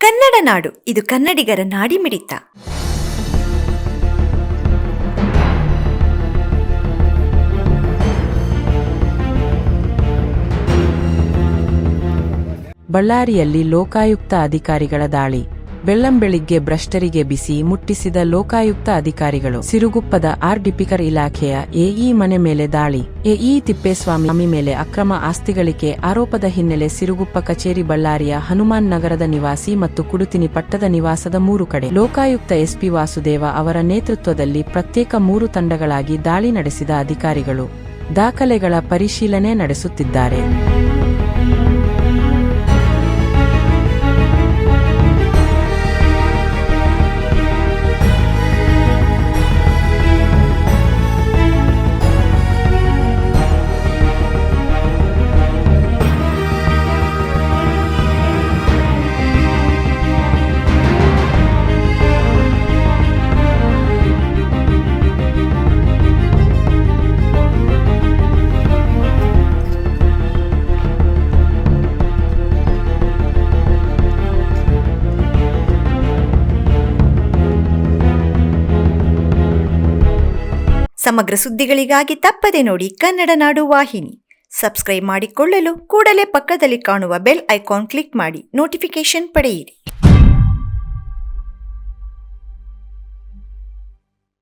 ಕನ್ನಡ ನಾಡು, ಇದು ಕನ್ನಡಿಗರ ನಾಡಿಮಿಡಿತ. ಬಳ್ಳಾರಿಯಲ್ಲಿ ಲೋಕಾಯುಕ್ತ ಅಧಿಕಾರಿಗಳ ದಾಳಿ. ಬೆಳ್ಳಂಬೆಳಿಗ್ಗೆ ಭ್ರಷ್ಟರಿಗೆ ಬಿಸಿ ಮುಟ್ಟಿಸಿದ ಲೋಕಾಯುಕ್ತ ಅಧಿಕಾರಿಗಳು. ಸಿರುಗುಪ್ಪದ ಆರ್ಡಿಪಿಕರ್ ಇಲಾಖೆಯ ಎಇ ಮನೆ ಮೇಲೆ ದಾಳಿ. ಎಇ ತಿಪ್ಪೇಸ್ವಾಮಿ ಮೇಲೆ ಅಕ್ರಮ ಆಸ್ತಿ ಗಳಿಕೆ ಆರೋಪದ ಹಿನ್ನೆಲೆ ಸಿರುಗುಪ್ಪ ಕಚೇರಿ, ಬಳ್ಳಾರಿಯ ಹನುಮಾನ್ ನಗರದ ನಿವಾಸಿ ಮತ್ತು ಕುಡುತಿನಿ ಪಟ್ಟದ ನಿವಾಸದ 3 ಕಡೆ ಲೋಕಾಯುಕ್ತ ಎಸ್ಪಿ ವಾಸುದೇವ ಅವರ ನೇತೃತ್ವದಲ್ಲಿ ಪ್ರತ್ಯೇಕ 3 ತಂಡಗಳಾಗಿ ದಾಳಿ ನಡೆಸಿದ ಅಧಿಕಾರಿಗಳು ದಾಖಲೆಗಳ ಪರಿಶೀಲನೆ ನಡೆಸುತ್ತಿದ್ದಾರೆ. ಸಮಗ್ರ ಸುದ್ದಿಗಳಿಗಾಗಿ ತಪ್ಪದೆ ನೋಡಿ ಕನ್ನಡ ನಾಡು ವಾಹಿನಿ. ಸಬ್ಸ್ಕ್ರೈಬ್ ಮಾಡಿಕೊಳ್ಳಲು ಕೂಡಲೇ ಪಕ್ಕದಲ್ಲಿ ಕಾಣುವ ಬೆಲ್ ಐಕಾನ್ ಕ್ಲಿಕ್ ಮಾಡಿ ನೋಟಿಫಿಕೇಶನ್ ಪಡೆಯಿರಿ.